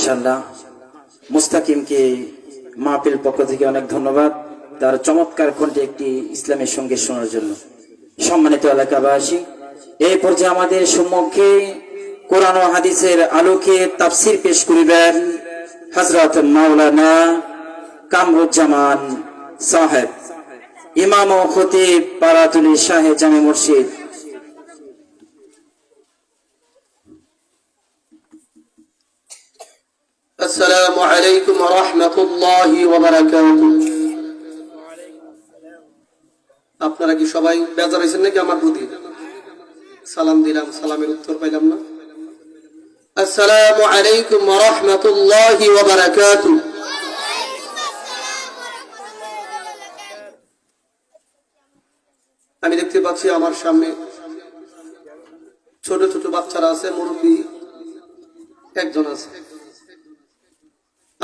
মাশাআল্লাহ, মুস্তাকিমকে মাহফিল পক্ষ থেকে অনেক ধন্যবাদ তার চমৎকার কণ্ঠে একটি ইসলামের সঙ্গীত শোনার জন্য। সম্মানিত এলাকাবাসী, এই পর্যায়ে আমাদের সম্মুখে কোরআন ও হাদিসের আলোকে তাফসীর পেশ করিবেন হযরত মাওলানা কামরুজ্জামান সাহেব, ইমাম ও খতিব পারাতুলি শাহে জামে মসজিদ। السلام عليكم ورحمة الله وبركاته। আপনারা কি সবাই বেজার হয়েছেন নাকি আমার প্রতি? সালাম দিলাম, সালামের উত্তর পাইলাম না। আসসালামু আলাইকুম ওয়া রাহমাতুল্লাহি ওয়া বারাকাতুহু। আমি দেখতে পাচ্ছি আমার সামনে ছোট ছোট বাচ্চারা আছে, মুরব্বী একজন আছে।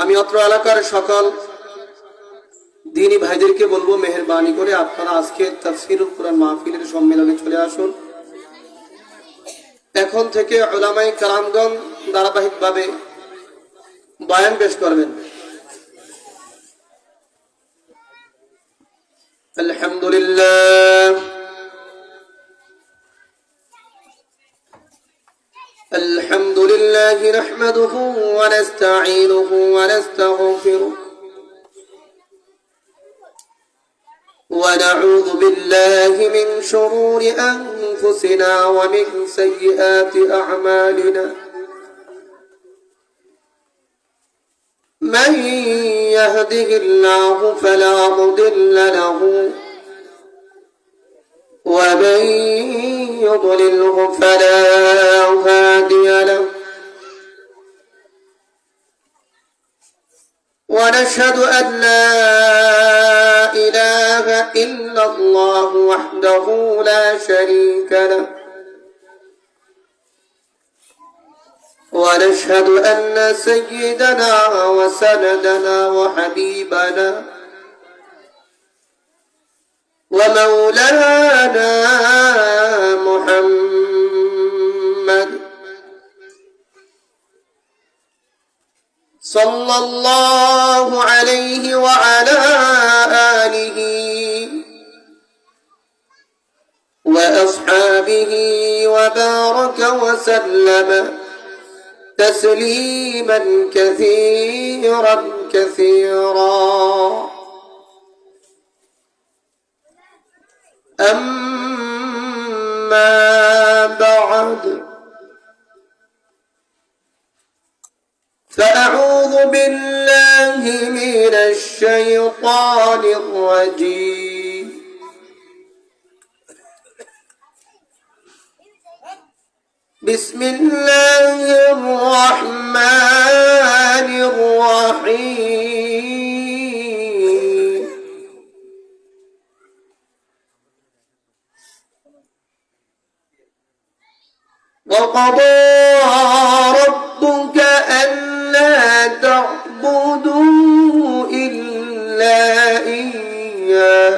আমি অত্র এলাকার সকল দ্বীনী ভাইদেরকে বলবো, মেহেরবানি করে আপনারা আজকে তাফসীরুল কুরআন মাহফিলের সম্মেলনে চলে আসুন। এখন থেকে উলামায়ে কেরামগণ ধারাবাহিকভাবে বয়ান পেশ করবেন। আলহামদুলিল্লাহ الحمد لله نحمده ونستعينه ونستغفره ونعوذ بالله من شرور أنفسنا ومن سيئات أعمالنا من يهده الله فلا مضل له ومن يضلله فلا هادي له ونشهد أن لا إله إلا الله وحده لا شريك له ونشهد أن سيدنا وسندنا وحبيبنا ومولانا محمد صلى الله عليه وعلى آله وأصحابه وبارك وسلم تسليما كثيرا كثيرا. أما بعد، فأعوذ بالله من الشيطان الرجيم. بسم الله الرحمن الرحيم. وقضى ربك ألا تعبدوا إلا إياه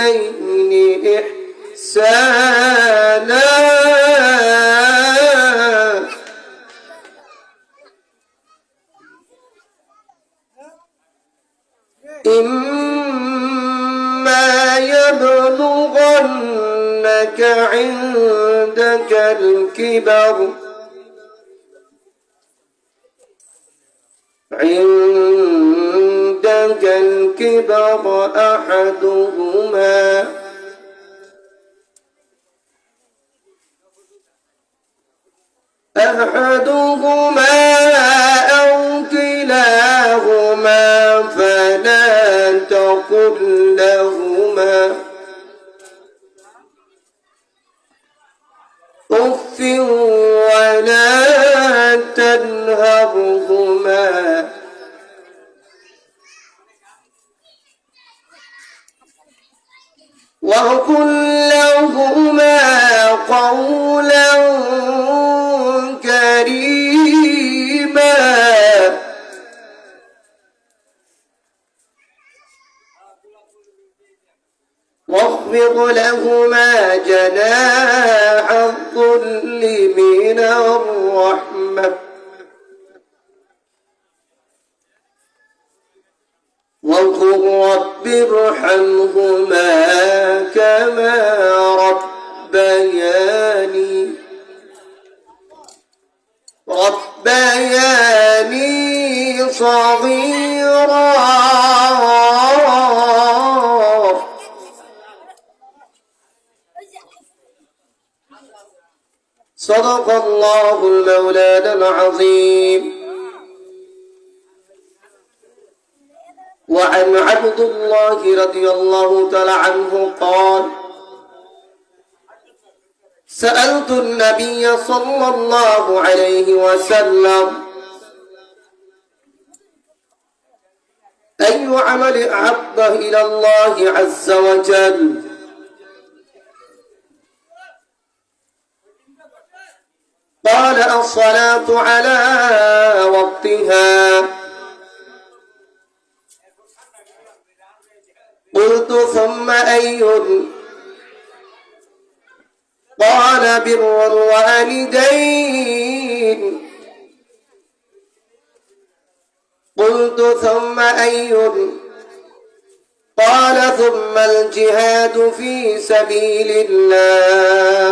وبالوالدين إحسانا إما يبلغنك عندك الكبر أحدهما أو كلاهما فلا تقل لهما أف ولا تنهرهما وقل لهما قولا كريما واخفض واخفض لهما جناح الذل من الرحمة وقل رب ارحمهما كما ربياني صغيرا صدق الله المولانا العظيم. وعن عبد الله رضي الله تعالى عنه قال سألت النبي صلى الله عليه وسلم أي عمل أحب إلى الله عز وجل قال الصلاة على وقتها قلت ثم أي قال بر الوالدين قلت ثم أي قال ثم الجهاد في سبيل الله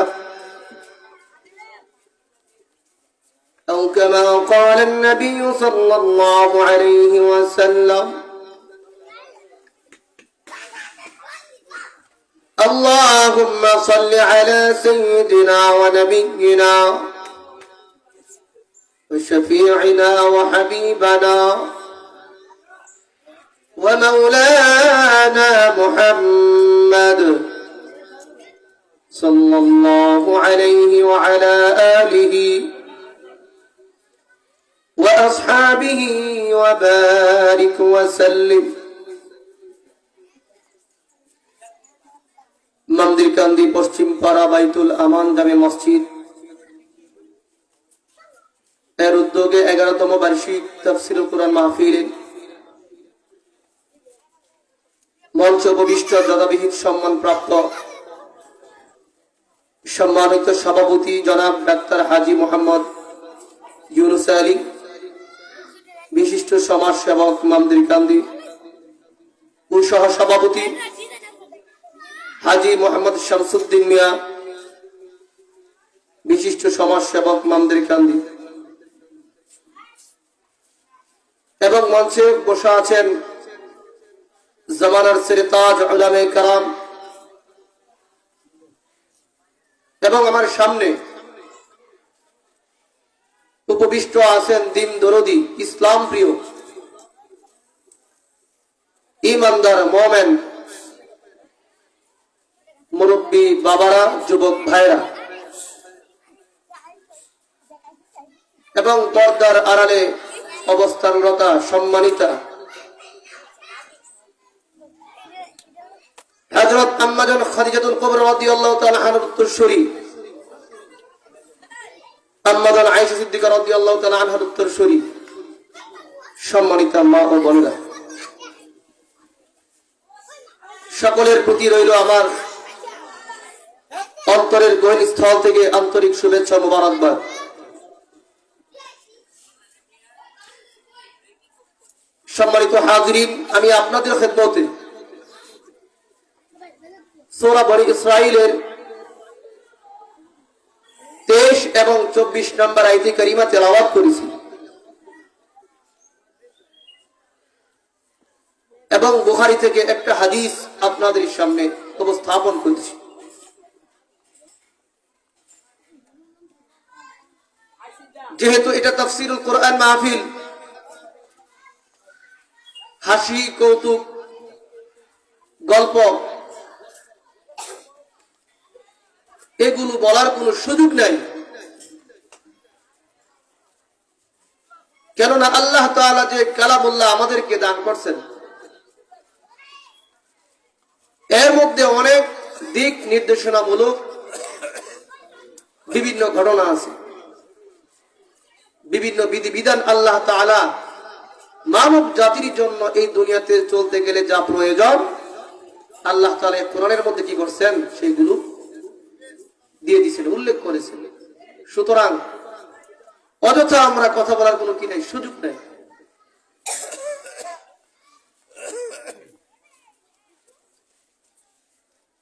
أو كما قال النبي صلى الله عليه وسلم. اللهم صل على سيدنا ونبينا وشفيعنا وحبيبنا ومولانا محمد صلى الله عليه وعلى آله وأصحابه وبارك وسلم. মন্দিরকান্দি পশ্চিম পাড়া বাইতুল আমান জামে মসজিদ এর উদ্যোগে 11তম বার্ষিক তাফসীরুল কুরআন মাহফিল মঞ্চ উপবিষ্ট যথাবিহিত সম্মানপ্রাপ্ত সম্মানিত সভাপতি জনাব ডাক্তার হাজী মোহাম্মদ ইউনুস আলী, বিশিষ্ট সমাজসেবক মন্দিরকান্দি ও সহ সভাপতি হাজী মোহাম্মদ শামসুদ্দিন মিয়া, বিশিষ্ট সমাজসেবক মন্দিরকান্দি, এবং মঞ্চে বসে আছেন জামানার সেরেতাজ উলামায়ে কেরাম, এবং আমার সামনে উপবিষ্ট আছেন দিন দরদি, ইসলাম প্রিয়, ইমানদার, মোমেন, মুরব্বী বাবারা, যুবক ভাইরা, এবং পর্দার আড়ালে অবস্থানরতা সম্মানিতা হযরত আম্মা জান খাদিজাতুল কুবরা রাদিয়াল্লাহু তাআলা আনহার উত্তরসূরি, আম্মা জান আয়েশা সিদ্দিকা রাদিয়াল্লাহু তাআলা আনহার উত্তরসূরি, সম্মানিতা মা ও বোনেরা, সকলের প্রতি রইল আমার অন্তরের গহীন স্থল থেকে আন্তরিক শুভেচ্ছা ও মোবারকবাদ। সম্মানিত হাজিরিন, আমি আপনাদের খেদমতে সূরা বনী ইসরাঈলের 23 এবং 24 নম্বর আয়াতে কারিমা তেলাওয়াত করেছি এবং বুখারী থেকে একটা হাদিস আপনাদের সামনে উপস্থাপন করেছি। যেহেতু এটা তাফসীরুল কোরআন মাহফিল, হাসি, কৌতুক, গল্প এগুলো বলার কোনো সুযোগ নাই, কেননা আল্লাহ তাআলা যে কালামুল্লাহ আমাদেরকে দান করছেন এর মধ্যে অনেক দিক নির্দেশনামূলক বিভিন্ন ঘটনা আছে, বিভিন্ন বিধিবিধান আল্লাহ তাআলা মানব জাতির জন্য এই দুনিয়াতে চলতে গেলে যা প্রয়োজন আল্লাহ তাআলা কোরআনের মধ্যে কি করছেন সেইগুলো দিয়ে দিয়েছেন, উল্লেখ করেছেন। সুতরাং অযথা আমরা কথা বলার কোনো কি নাই, সুযোগ নেই।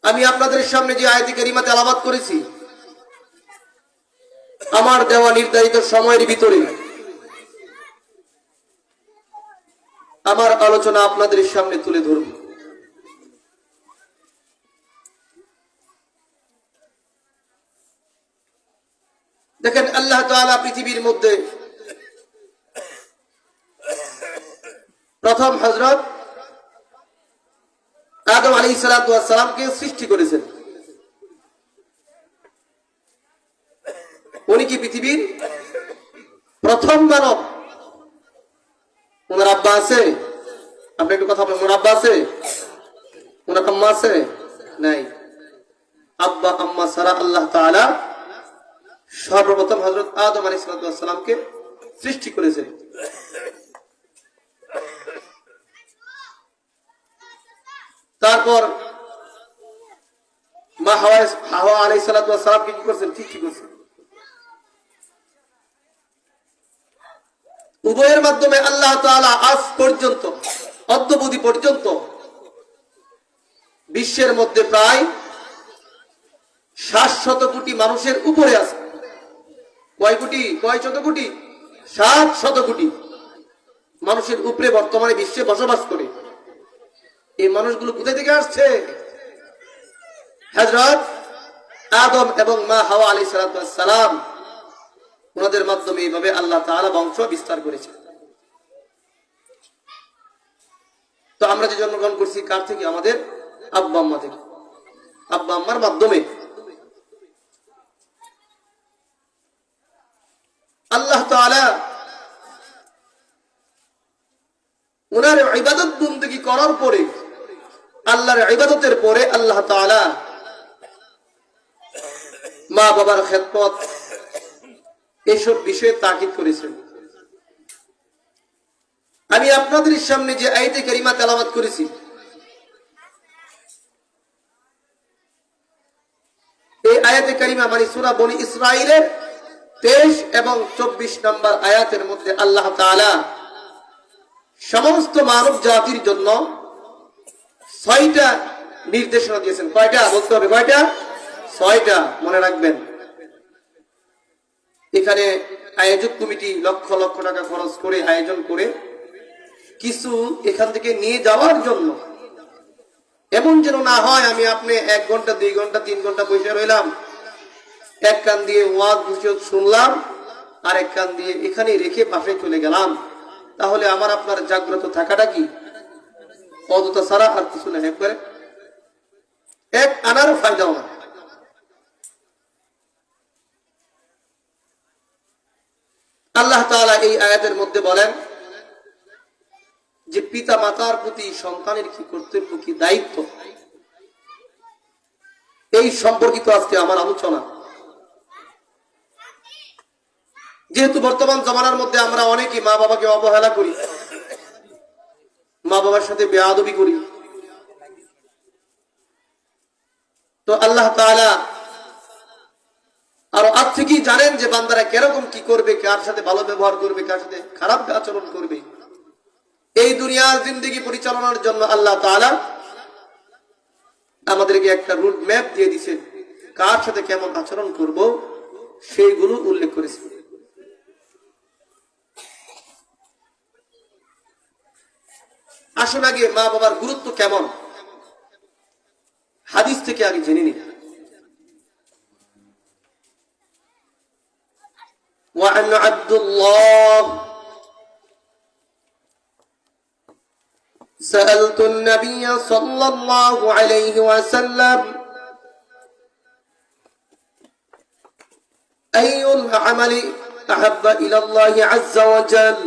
আমি আপনাদের সামনে যে আয়াতে কারিমা তেলাওয়াত করেছি, আমার দেওয়া নির্ধারিত সময়ের ভিতরে আমার আলোচনা আপনাদের সামনে তুলে ধরব। দেখেন, আল্লাহ তাআলা পৃথিবীর মধ্যে প্রথম হযরত আদম আলাইহিস সালাতু ওয়াস সালামকে সৃষ্টি করেছেন। উনি কি পৃথিবীর প্রথম মানব? ওনার আব্বা আছে? আপনি একটু কথা বলেন, ওনার আব্বা আছে? ওনার আম্মা আছে? নাই। আব্বা আম্মা ছাড়া আল্লাহ তাআলা সর্বপ্রথম হযরত আদম আলাইহিস সালাতু ওয়াস সালামকে সৃষ্টি করেছেন। তারপর মা হাওয়া আলাইহিস সালাতু ওয়াস সালামকে কি করছেন? ঠিক করছেন। উভয়ের মাধ্যমে আল্লাহ তাআলা আজ পর্যন্ত, অদ্যাবধি পর্যন্ত বিশ্বের মধ্যে প্রায় 700 কোটি মানুষের উপরে আছে। কয় কোটি? কয় শত কোটি? 700 কোটি মানুষের উপরে বর্তমানে বিশ্বে বসবাস করে। এই মানুষগুলো কোথা থেকে আসছে? হযরত আদম এবং মা হাওয়া আলাইহিস সালাম, ওনাদের মাধ্যমে এইভাবে আল্লাহ তাআলা বংশ বিস্তার করেছে। তো আমরা যে জন্মগ্রহণ করছি কার থেকে? আমাদের আব্বা আম্মা থেকে, আব্বা আম্মার মাধ্যমে। আল্লাহ তাআলা ওনার ইবাদত বন্দেগী করার পরে, আল্লাহর ইবাদতের পরে আল্লাহ তাআলা মা বাবার খেদমত এইসব বিষয়ে তাকিদ করেছেন। আমি আপনাদের সামনে যে আয়াতে কারিমা তেলাওয়াত করেছি, এই আয়াতে কারিমা মানে সূরা বনী ইসরাঈলের 23 এবং 24 নম্বর আয়াতের মধ্যে আল্লাহ তাআলা সমস্ত মানব জাতির জন্য 6টা নির্দেশনা দিয়েছেন। কয়টা বলতে হবে? কয়টা? 6টা, মনে রাখবেন। এখানে আয়োজক কমিটি লক্ষ লক্ষ টাকা খরচ করে আয়োজন করে কিছু এখান থেকে নিয়ে যাওয়ার জন্য, এমন যেন না হয় আমি আপনি 1 ঘন্টা 2 ঘন্টা 3 ঘন্টা বসে রইলাম, এক কান দিয়ে ওয়াজ নসিহত শুনলাম আর এক কান দিয়ে এখানে রেখে পাশে চলে গেলাম, তাহলে আমার আপনার জাগ্রত থাকাটা কি অযথা ছাড়া আর কিছু না। একবারে এক আনারও ফায়দাও না। আল্লাহ তাআলা এই আয়াতের মধ্যে বলেন যে পিতা মাতার প্রতি সন্তানের কি কর্তব্য, কি দায়িত্ব, এই সম্পর্কিত আজকে আমার আলোচনা। যেহেতু বর্তমান জামানার মধ্যে আমরা অনেকেই মা বাবাকে অবহেলা করি, মা বাবার সাথে বেয়াদবি করি, তো আল্লাহ তাআলা আর আজ থেকেই জানেন যে বান্দারা কিরকম কি করবে, কার সাথে ভালো ব্যবহার করবে, কার সাথে খারাপ আচরণ করবে। এই দুনিয়ার জিন্দেগি পরিচালনার জন্য আল্লাহ তাআলা আমাদেরকে একটা রুট ম্যাপ দিয়ে দিয়েছেন, কার সাথে কেমন আচরণ করব সেইগুলো উল্লেখ করেছে। আসুন আগে মা বাবার গুরুত্ব কেমন হাদিস থেকে আগে জেনে নিই। وعن عبد الله سألت النبي صلى الله عليه وسلم أي العمل أحب إلى الله عز وجل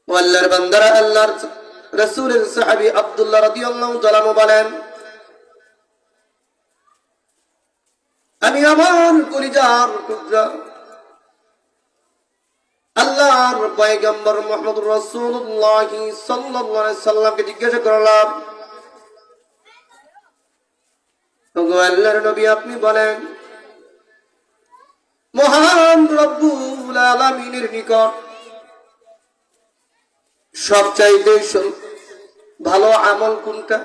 والله بندر الله رسول الصحابي عبد الله رضي الله تعالى عنه বলেন, আমি আমার কলিজার টুকরা আল্লাহর পয়গম্বর মুহাম্মদ রাসূলুল্লাহ সাল্লাল্লাহু আলাইহি সাল্লামকে জিজ্ঞাসা করলাম, ওগো আল্লাহর নবী, আপনি বলেন মহান রব্বুল আলামিনের নিকট সবচাইতে ভালো আমল কোনটা,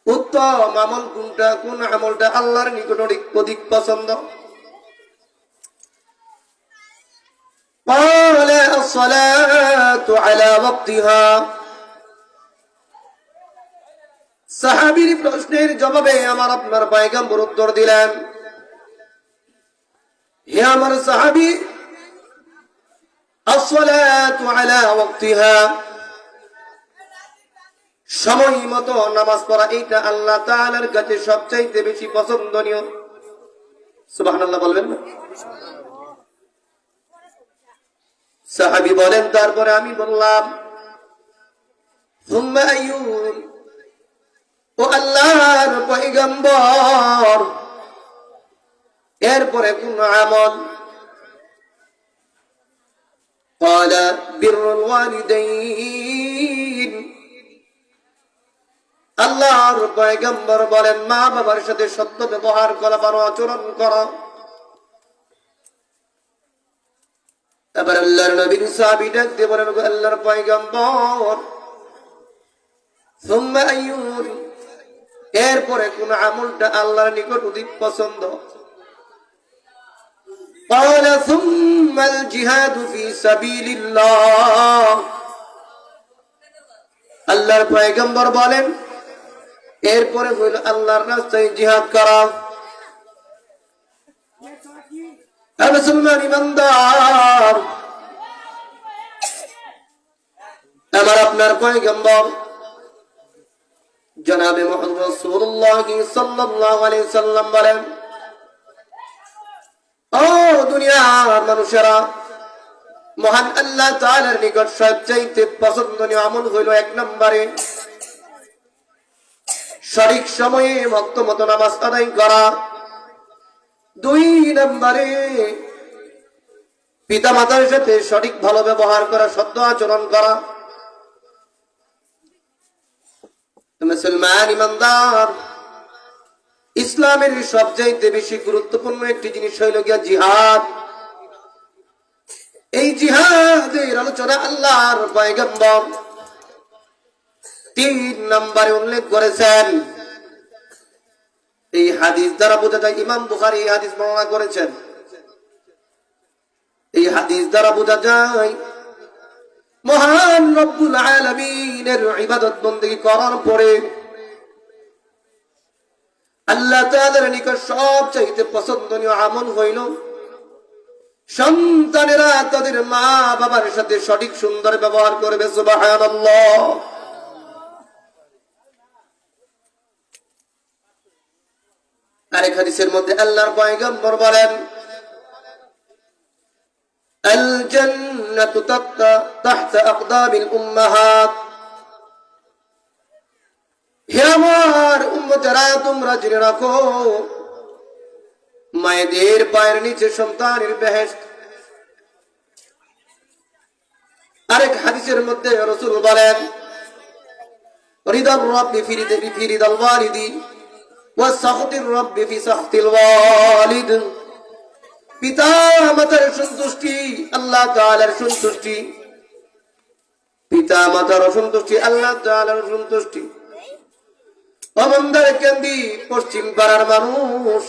উত্তম আমল কোনটা, কোন আমলটা আল্লাহর নিকট অধিক পছন্দ? قال الصلاة على وقتها। সাহাবীর প্রশ্নের জবাবে আমার আপনার পয়গম্বর উত্তর দিলেন, হে আমার সাহাবী, الصلاة على وقتها, সময় মতো নামাজ পড়া এটা আল্লাহ তাআলার কাছে সবচাইতে বেশি পছন্দনীয়। সুবহানাল্লাহ বলবেন না? সাহাবী বলেন, তারপরে আমি বললাম, সুম্মা আইয়ুন, ও আল্লাহর পয়গম্বর, এরপরে কোন আমল? قال بر الوالدين। আল্লাহর পয়গম্বর বলেন, মা বাবার সাথে সত্য ব্যবহার করা, ভালো আচরণ করা। এবার আল্লাহর নবীর সাহাবী ডাক দিয়ে বলেন, আল্লাহর পয়গম্বর, সুম্মা আইয়ুন, এরপরে কোন আমলটা আল্লাহর নিকট অধিক পছন্দ? قال ثم الجهاد في سبيل الله। আল্লাহর পয়গম্বর বলেন, এরপরে হইল আল্লাহর রাস্তায় জিহাদ করা। মুসলমান ইমানদার, আমার আপনার পয়গম্বর জনাবে মুহাম্মদ রাসূলুল্লাহ সাল্লাল্লাহু আলাইহি সাল্লাম বলেন, ও দুনিয়ার মানুষেরা, মহান আল্লাহ তাআলার নিকট সবচাইতে পছন্দনীয় আমল হইল 1 নম্বরে সঠিক সময়ে ওয়াক্ত মতো নামাজ আদায় করা, 2 নম্বরে পিতা মাতার সাথে সঠিক ভালো ব্যবহার করা, সত্য আচরণ করা। মুসলমান ইমানদার, ইসলামের সবচাইতে বেশি গুরুত্বপূর্ণ একটি জিনিস হইল গিয়া জিহাদ। এই জিহাদের আলোচনা আল্লাহর পয়গম্বর 3 নম্বরে উল্লেখ করেছেন। এই হাদিস দ্বারা বোঝা যায়, ইমাম বুখারী এই হাদিস বর্ণনা করেছেন, এই হাদিস দ্বারা বোঝা যায় মহান রব্বুল আলামিনের ইবাদত বন্দেগী করার পরে আল্লাহ তাআলার নিকট সবচাইতে পছন্দনীয় আমল হইল সন্তানেরা তাদের মা বাবার সাথে সঠিক সুন্দর ব্যবহার করবে। সুবহানাল্লাহ। আরেক হাদিসের মধ্যে আল্লাহর পয়গম্বর বলেন, আল জান্নাতু তাহতা আকদামিল উম্মাহাত। হে আমার উম্মতেরা, তোমরা জেনে রাখো, মায়েদের পায়ের নিচে সন্তানের বেহেশত। আরেক হাদিসের মধ্যে রাসূল বলেন, রিদার রাব্বি ফি রিদাল ওয়ালিদি ওয়া সাখতির রাব্বি ফি সাখতিল ওয়ালিদ। পিতা মাতার সন্তুষ্টি আল্লাহ তাআলার সন্তুষ্টি, পিতা মাতার অসন্তুষ্টি আল্লাহ তাআলার সন্তুষ্টি। অমন্দার কেন্দি পশ্চিম পাড়ার মানুষ,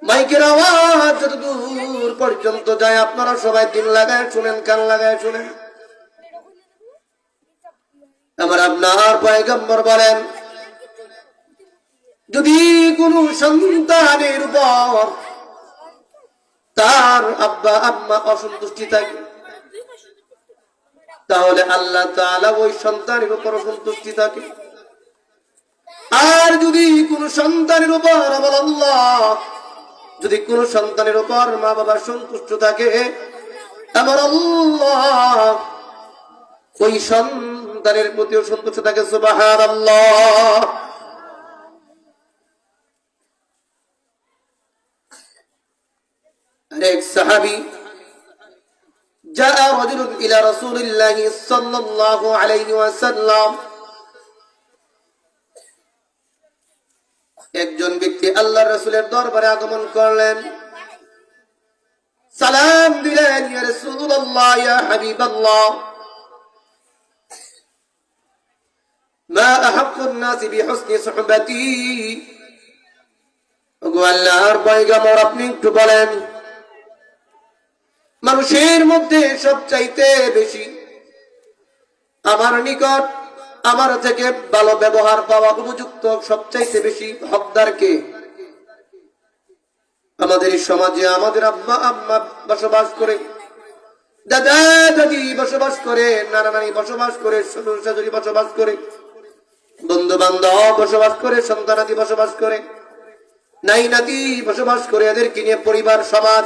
মাইকের আওয়াজ যত দূর পর্যন্ত যায় আপনারা সবাই দিন লাগায় শুনেন, কান লাগায় শুনেন। আমার আপনার পয়গম্বর বলেন, যদি কোন সন্তানের উপর তার আব্বা আম্মা অসন্তুষ্টি থাকে, তাহলে আল্লাহ তাআলা ওই সন্তানের উপর অসন্তুষ্টি থাকে। আর যদি কোন সন্তানের উপর আমার আল্লাহ, যদি কোন সন্তানের উপর মা বাবা সন্তুষ্ট থাকে, আমার আল্লাহ ওই সন্তানের প্রতিও সন্তুষ্ট থাকে। সুবহানাল্লাহ। আরেক সাহাবী جاء رجل إلى رسول الله صلى الله عليه وسلم একজন ব্যক্তি আল্লাহর রাসূলের দরবারে আগমন করলেন, সালাম দিলেন, ইয়া রাসূলুল্লাহ, ইয়া হাবিবাল্লাহ, মা আহাক্কুন নাসি বিহুসনি সুহবাতি। ওগো আল্লাহর পয়গম্বর, আপনি একটু বলেন, মানুষের মধ্যে সবচাইতে বেশি আমার নিকট আমার থেকে ভালো ব্যবহার পাওয়া উপযুক্ত সবচাইতে বেশি হকদার কে? আমাদের এই সমাজে আমাদের আব্বা আম্মা বসবাস করে, দাদা দাদি বসবাস করে, নানা নানি বসবাস করে, শ্বশুর শাশুড়ি বসবাস করে, বন্ধু বান্ধব বসবাস করে, সন্তানাদি বসবাস করে, নাই নাতি বসবাস করে, এদেরকে নিয়ে পরিবার সমাজ।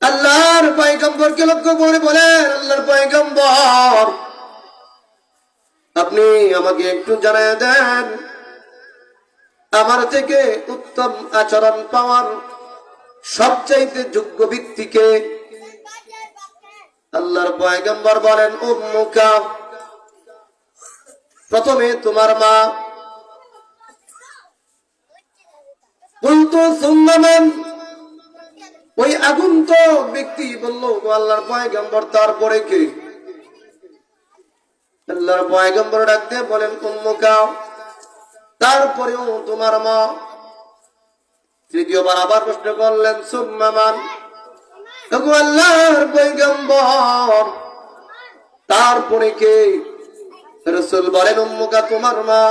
আল্লাহর পয়গম্বরকে লক্ষ্য করে বলেন, আল্লাহর পয়গম্বর, আপনি আমাকে একটু জানায় দেন, আমার থেকে উত্তম আচরণ পাওয়ার সবচাইতে যোগ্য ব্যক্তিকে? আল্লাহর পয়গম্বর বলেন, উম্মুকা, প্রথমে তোমার মা। কুলতু সুম্মা মান? ওই আগন্তুক ব্যক্তি বলল, আল্লাহর পয়গম্বর, তারপরে কে? আল্লাহর পয়গম্বর ডাক দিয়ে বলেন, উম্মুকা, তারপরেও তোমার মা। তৃতীয়বার আবার প্রশ্ন করলেন, সুম্মা মান? আল্লাহর পয়গম্বর, তারপরে কে? রাসূল বলেন, উম্মুকা, তোমার মা।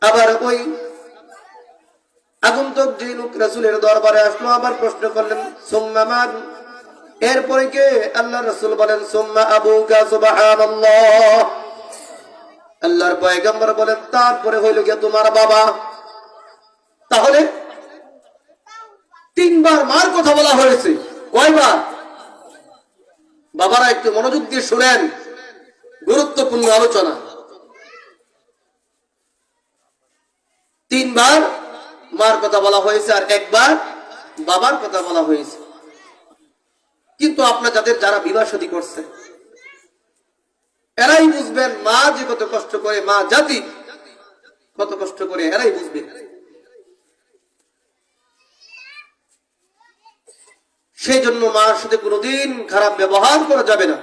আবার ওই আগন্তুক যে লোক রাসূলের দরবারে আসলো আবার প্রশ্ন করলেন, সুম্মা মান? এরপরে কে? আল্লাহ রাসূল বলেন, সুম্মা আবুকা। সুবহানাল্লাহ। আল্লাহর পয়গম্বর বলেন, তারপরে হইল গিয়ে তোমার বাবা। তাহলে তিনবার মার কথা বলা হয়েছে, কয়বার? বাবারা একটু মনোযোগ দিয়ে শুনেন, গুরুত্বপূর্ণ আলোচনা। তিনবার মার কথা বলা হয়েছে আর একবার বাবার কথা বলা হয়েছে। কিন্তু আপনার যারা বিবাহ শাদী করছে এরাই বুঝবেন মা যে কত কষ্ট করে, মা জাতি কত কষ্ট করে, এরাই বুঝবে। সেই জন্য মার সাথে কোনোদিন খারাপ ব্যবহার করা যাবে না।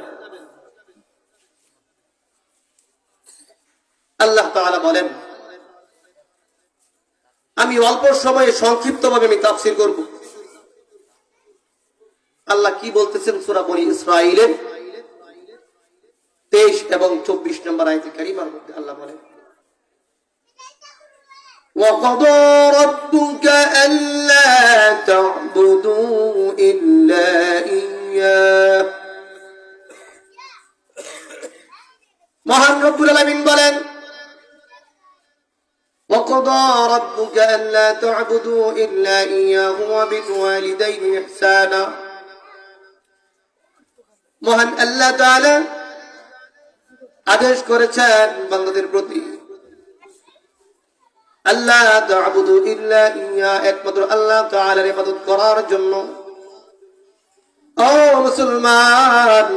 আল্লাহ তাআলা বলেন, আমি অল্প সময়ে সংক্ষিপ্তভাবে আমি তাফসীর করব। আল্লাহ কি বলতেছেন সূরা বনী ইসরাঈলের 23 এবং 24 নম্বর আয়াতে কারিমার মধ্যে আল্লাহ বলেন, وَقَضَى رَبُّكَ أَلَّا تَعْبُدُوا إِلَّا إِيَّاهُ। মহান রব্বুল আলামিন বলেন, وَقَضَى رَبُّكَ أَلَّا تَعْبُدُوا إِلَّا إِيَّاهُ وَبِالْوَالِدَيْنِ إِحْسَانًا। মহান আল্লাহ তাআলা আদেশ করেছেন বান্দাদের প্রতি, আল্লাহ তা'বুদু ইল্লা ইয়া, একমাত্র আল্লাহ তাআলার ইবাদত করার জন্য। ও মুসলমান,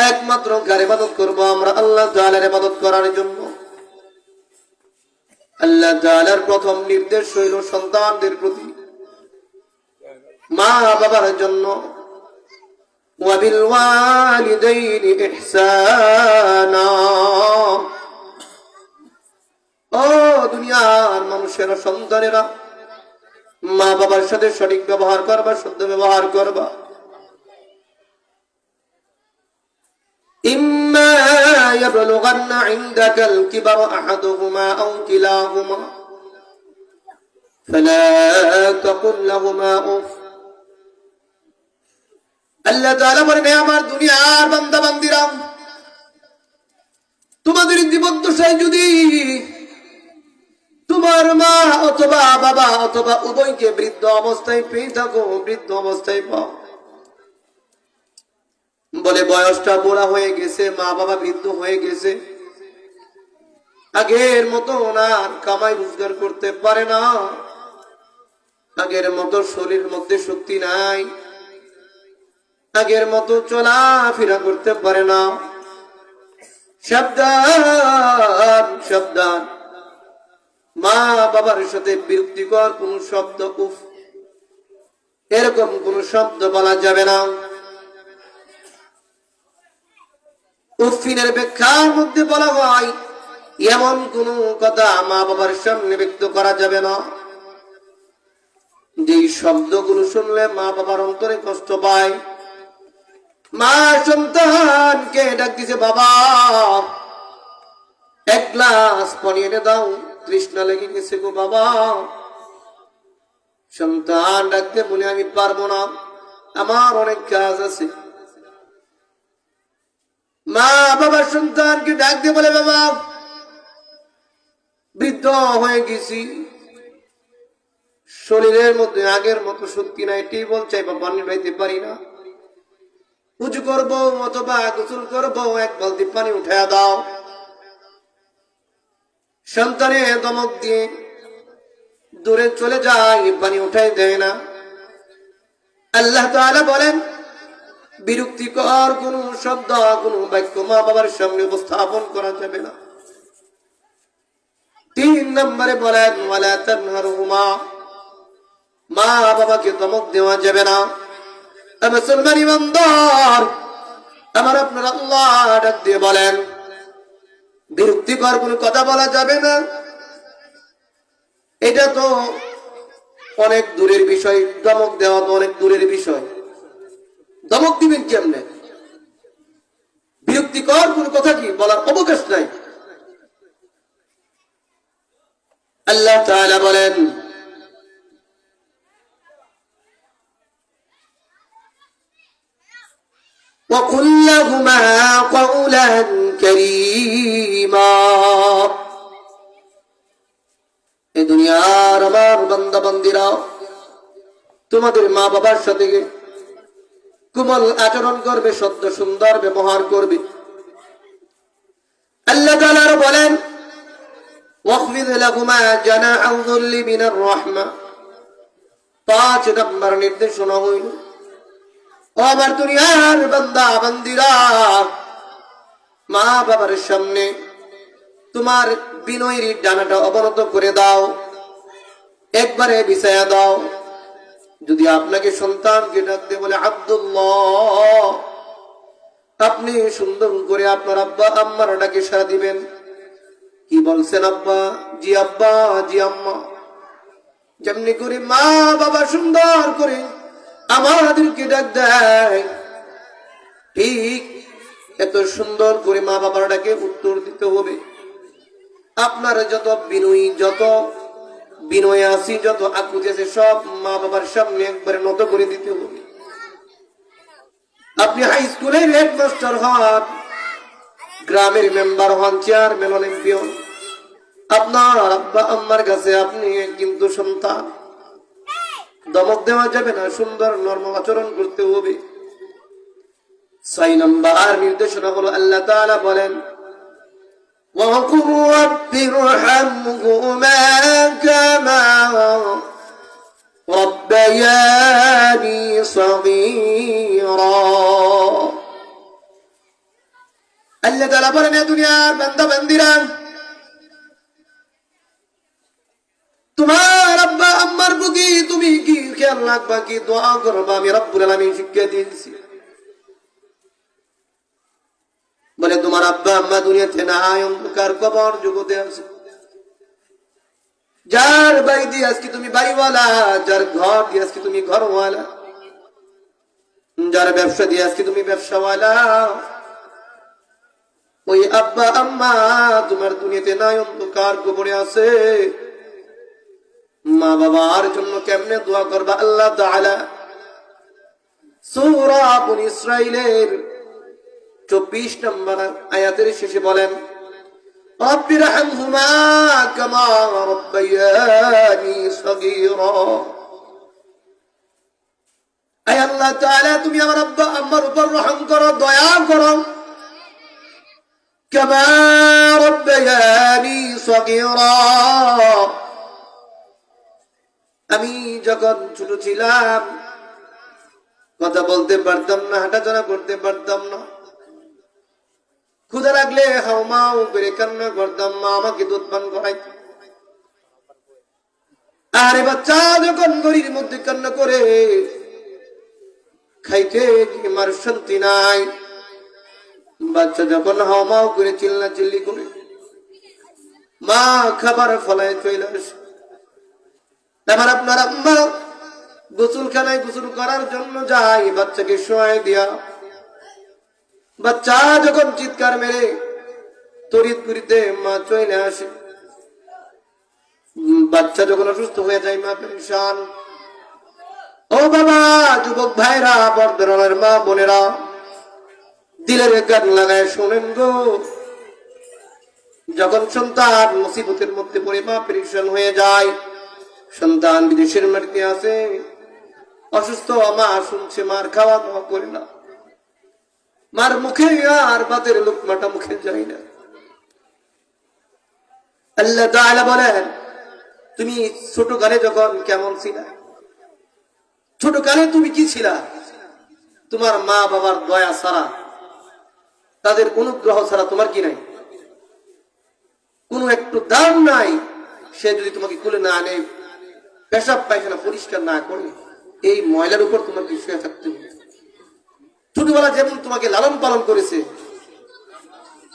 একমাত্র কার ইবাদত করব আমরা? আল্লাহ তাআলার ইবাদত করার জন্য। আল্লাহ তাআলার প্রথম নির্দেশ হইল সন্তানদের প্রতি, মা বাবার জন্য। وَبِالْوَالِدَيْنِ إِحْسَانًا। ও দুনিয়ার মানুষেরা, সন্তানেরা, মা বাবার সাথে সঠিক ব্যবহার করবা, শুদ্ধ ব্যবহার করবা। إِمَّا يَبْلُغَنَّ عِندَكَ الْكِبَرَ أَحَدُهُمَا أَوْ كِلَاهُمَا فَلَا تَقُل لَّهُمَا أُفٍّ। আল্লাহ তাআলা বলেন, আমার দুনিয়ার বান্দা বান্দীরা, তোমাদের জীবদ্দশায় যদি তোমার মা অথবা বাবা অথবা উভয়কে বৃদ্ধ অবস্থায় পেয়ে থাকো, বৃদ্ধ অবস্থায় পাও, বলে বয়সটা বুড়া হয়ে গেছে, মা বাবা বৃদ্ধ হয়ে গেছে, আগের মতো ওনার কামাই রোজগার করতে পারে না, আগের মতো শরীরের মধ্যে শক্তি নাই, আগের মতো চলাফেরা করতে পারে না। সাবধান সাবধান, মা বাবার সাথে বিরক্তিকর কোন শব্দ, উফ, এরকম কোন শব্দ বলা যাবে না। উফিনের ব্যাখ্যার মধ্যে বলা হয় এমন কোন কথা মা বাবার সামনে ব্যক্ত করা যাবে না যে শব্দগুলো শুনলে মা বাবার অন্তরে কষ্ট পায়। মা সন্তানকে ডাক দিছে, বাবা এক গ্লাস পানি এনে দাও, তৃষ্ণা লেগে গেছে গো বাবা। সন্তান ডাকতে বলে, আমি পারবো না, আমার অনেক কাজ আছে। মা বাবার সন্তানকে ডাকতে বলে, বাবা বৃদ্ধ হয়ে গেছি, শরীরের মধ্যে আগের মতো শক্তি নাই, টিউবওয়েল চাইবা পানি পাইতে পারি না, উঁচু করবো অথবা গোসল করবো, এক বালতি পানি উঠায়া দাও। সন্তানে দমক দিয়ে দূরে চলে যায়, পানি উঠাই দেয় না। আল্লাহ তাআলা বলেন, বিরক্তিকর কোন শব্দ, কোন বাক্য মা বাবার সামনে উপস্থাপন করা যাবে না। 3 নম্বরে বলেন, ওয়ালা তানহারহুমা, মা বাবাকে ধমক দেওয়া যাবে না। মুসলমান ইমানদার আমার, আপনার আল্লাহ ডাক দিয়ে বলেন, বিরক্তিকর কোন কথা বলা যাবে না। এটা তো অনেক দূরের বিষয়, ধমক দেওয়া তো অনেক দূরের বিষয়। ধমক দিবেন কেমনে? বিরক্তিকর কোন কথা কি বলার অবকাশ নাই। আল্লাহ তাআলা বলেন, وَقُلْ لَهُمَا قَوْلًا كَرِيمًا। এই দুনিয়ার আমার বান্দা বান্দীরা, তোমাদের মা বাবার সাথে কোমল আচরণ করবে, সত্য সুন্দর ব্যবহার করবে। আল্লাহ তাআলা বলেন, ওয়াখফিদ লাহুমা জানাহা যুল্লি মিনার রাহমা। 5 নম্বর নির্দেশনা হইল, ও আমার দুনিয়ার বান্দা বান্দীরা, মা বাবার সামনে তোমার বিনয়ের ডানাটা অবনত করে দাও, একবারে বিছায়া দাও। যদি আপনাকে সন্তানকে ডাকতে বলে আব্দুল্লাহ, আপনি সুন্দর করে আপনার আব্বা আম্মার ডাকে সাড়া দিবেন। কি বলছেন আব্বা? জি আব্বা, জি আম্মা। যেমনি করে মা বাবা সুন্দর করে আমাদেরকে ডাক দেয়, ঠিক এত সুন্দর করে মা বাবার ডাকে উত্তর দিতে হবে। আপনার যত বিনয় আসি, যত আকুতি আছে, সব মা বাবার সামনে একবারে নত করে দিতে হবে। আপনি হাই স্কুলের হেডমাস্টার হন, গ্রামের মেম্বার হন, চেয়ারম্যান হন, এমপি হন, আপনার আব্বা আম্মার কাছে আপনি কিন্তু সন্তান। ধমক দেওয়া যাবে না, সুন্দর নরম আচরণ করতে হবে। 6 নম্বর নির্দেশনা হলো, আল্লাহ তাআলা বলেন, وَقُلْ رَبِّ ارْحَمْهُمَا كَمَا رَبَّيَانِي صَغِيرًا। আল্লাহ তাআলা বলেন, এ দুনিয়ার বান্দা বান্দীরা, তোমার আব্বা আম্মার প্রতি তুমি কি খেয়াল রাখবা, কি দোয়া করবা, আমি রব্বুল আলামিন শিক্ষা দিয়েছি। বলে, তোমার আব্বা আম্মা দুনিয়াতে নাই, অন্ধকার কবর জগতে আছে। যার বাড়ি দিয়ে আজকে তুমি বাড়িওয়ালা, যার ঘর দিয়ে আজকে তুমি ঘরওয়ালা, যার ব্যবসা দিয়ে আজকে তুমি ব্যবসাওয়ালা, ওই আব্বা আম্মা তোমার দুনিয়াতে নাই, অন্ধকার কবরে আছে। মা বাবার জন্য কেমনে দোয়া করবা? আল্লাহ তাআলা সূরা বনী ইসরাঈলের 24 নম্বর আয়াতের শেষে বলেন, রব্বিরহামহুমা কামা রাব্বায়ানি সগীরা। আয় আল্লাহ তাআলা, তুমি আমার আব্বা আম্মার উপর রহম করো, দয়া করো। কামা রাব্বায়ানি সগীরা, আমি যখন ছোট ছিলাম কথা বলতে পারতাম না, হাঁটাচলা করতে পারতাম না। ক্ষুধা লাগলে হাউমাউ করে কান্না করতাম, মা আমাকে দুধ পান করাইত। আরে বাচ্চা যখন গরির মধ্যে কান্না করে খাইতে মার শান্তি নাই। বাচ্চা যখন হাউমাউ করে চিল্লা চিল্লি করে মা খাবার ফলায় চলে আসে। এবার আপনার আম্মা গোসলখানায় গোসল করার জন্য যায়, বাচ্চাকে শোয়াই দিয়া। বাচ্চা যখন চিৎকার মেরে তড়িৎ করিতে মা চলে আসে। বাচ্চা যখন অসুস্থ হয়ে যায় মা পেরেশান। ও বাবা, যুবক ভাইরা, বর্ধমানের মা বোনেরা, দিলের গান লাগায় শোনেন গো। যখন সন্তান মুসিবতের মধ্যে পড়ে মা পেরেশান হয়ে যায়, সন্তান বিদেশের মাটিতে আছে, অসুস্থ, মা শুনছে, মার খাওয়া দাওয়া করে না, মার মুখে আর ভাতের লোকমাটা মুখে যায় না। আল্লাহ তাআলা বলেন, তুমি ছোট কালে যখন কেমন ছিলা? ছোট কালে তুমি কি ছিলা? তোমার মা বাবার দয়া ছাড়া, তাদের অনুগ্রহ ছাড়া তোমার কি নাই? কোনো একটু দাম নাই। সে যদি তোমাকে কুলে না আনে, পেশাব পায়খানা পরিষ্কার না করে, এই ময়লার উপর তোমার কি শুয়ে থাকতে হবে? ছোটবেলা যেমন তোমাকে লালন পালন করেছে,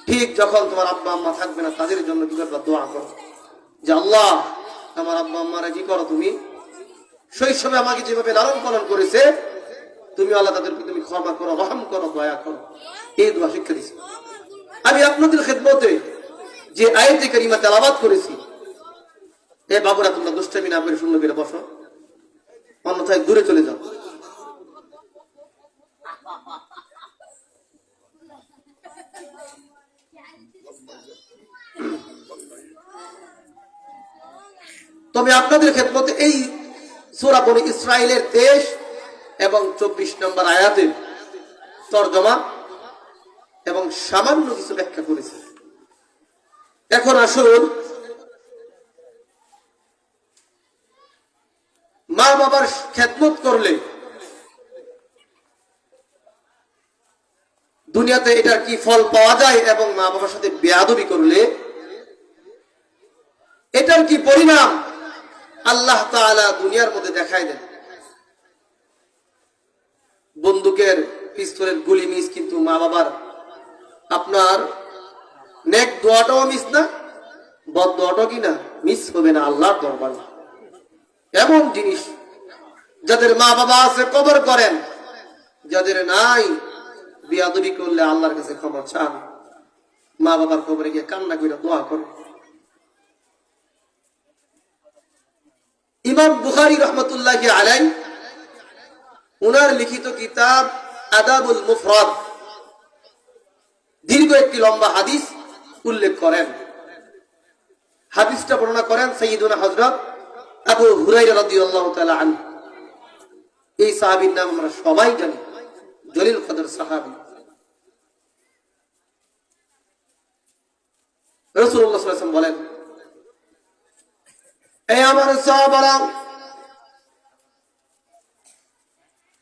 ঠিক যখন তোমার আব্বা আম্মা থাকবে না, তাদের জন্য কি করবা? দোয়া করো যে আল্লাহ, আমার আব্বা আম্মা রাজি করো, তুমি শৈশবে আমাকে যেভাবে লালন পালন করেছে, তুমি আল্লাহ তাদেরকে তুমি ক্ষমা করো, রহম করো, দয়া করো। এই দোয়া শিক্ষা দিচ্ছি। আমি আপনাদের খেদমতে যে আয়াতে কারিমা তেলাওয়াত করেছি, এ বাবুরা, তোমরা দুষ্টামি না করে শূন্য করে বসো, অন্যথায় দূরে চলে যাও। তবে আপনাদের খেদমতে এই সূরা বনী ইসরাইলের 23 এবং 24 নম্বর আয়াতের তরজমা এবং সামান্য কিছু ব্যাখ্যা করেছে। এখন আসুন, মা বাবার খেদমত করলে দুনিয়াতে এটার কি ফল পাওয়া যায়, এবং মা বাবার সাথে বেয়াদবি করলে এটার কি পরিণাম আল্লাহ তাআলা দুনিয়ার মধ্যে দেখায় দেন। বন্দুকের, পিস্তলের গুলি মিস, কিন্তু মা বাবার আপনার নেক দোয়াটাও মিস না, বদ দোয়াটাও কি না মিস হবে না আল্লাহর দরবারে। এমন জিনিস, যাদের মা বাবা আছে কবর করেন, যাদের নাই বেয়াদবি করলে আল্লাহর কাছে ক্ষমা চান, মা বাবার কবরে গিয়ে কান্না করে দোয়া করেন। ইমাম বুখারী রহমতুল্লাহি আলাইহি উনার লিখিত কিতাব আদাবুল মুফরাদ দীর্ঘ একটি লম্বা হাদিস উল্লেখ করেন। হাদিসটা বর্ণনা করেন সাইয়্যিদুনা হযরত আবু হুরায়রা রাদিয়াল্লাহু তাআলা আনহু। এই সাহাবীর নাম আমরা সবাই জানি, জলিল কদর সাহাবী। রাসূলুল্লাহ সাল্লাল্লাহু আলাইহি ওয়াসাল্লাম বলেন, এই আমার সাহাবারা,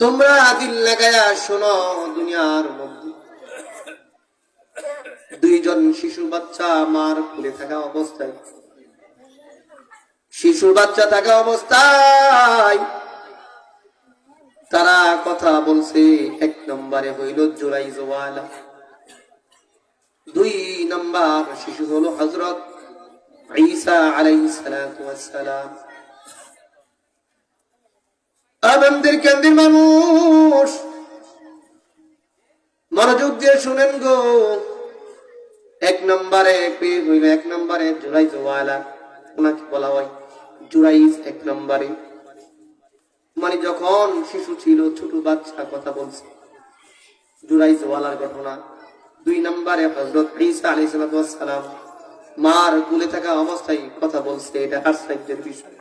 তোমরা দিল লাগায়া শোনো, দুনিয়ার মধ্যে দুইজন শিশু বাচ্চা মার কোলে থাকা অবস্থায়, শিশু বাচ্চা থাকা অবস্থায় তারা কথা বলছে। এক নম্বরে হইল জুরাইজওয়ালা, দুই নম্বর শিশু হলো হযরত ঈসা আলাইহিস সালাতু ওয়াস সালাম। আমাদের কেন্দ্রের মানুষ, মনোযোগ দিয়ে শুনেন গো। এক নম্বরে হইল, এক নম্বরে জুরাইজওয়ালা, ওনাকে বলা হয় জুরাইজ। এক নম্বরে মানে যখন শিশু ছিল, ছোট বাচ্চা কথা বলছে, জুরাইজওয়ালার ঘটনা। দুই নম্বরে হযরত ঈসা আলাইহিস সালাতু ওয়াস সালাম মার কোলে থাকা অবস্থায় কথা বলছে। এটা আশ্চর্যের বিষয়।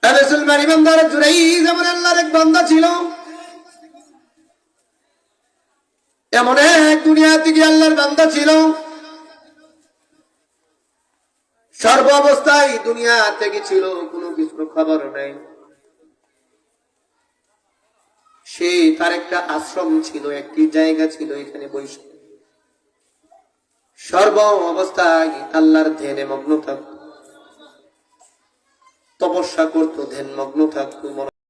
মুসলমান ইমানদার জুরাইজ এমন আল্লাহর এক বান্দা ছিল, এমন এক দুনিয়া থেকে আল্লাহর বান্দা ছিল, গর্ভ অবস্থায় দুনিয়া থেকে ছিল, কোনো কিছু খবর নেই। সে তার একটা আশ্রম ছিল, একটি জায়গা ছিল, এখানে বসে সর্ব অবস্থায় আল্লাহর ধ্যানে মগ্ন থাকত, তপস্যা করত, ধ্যান মগ্ন থাকতো।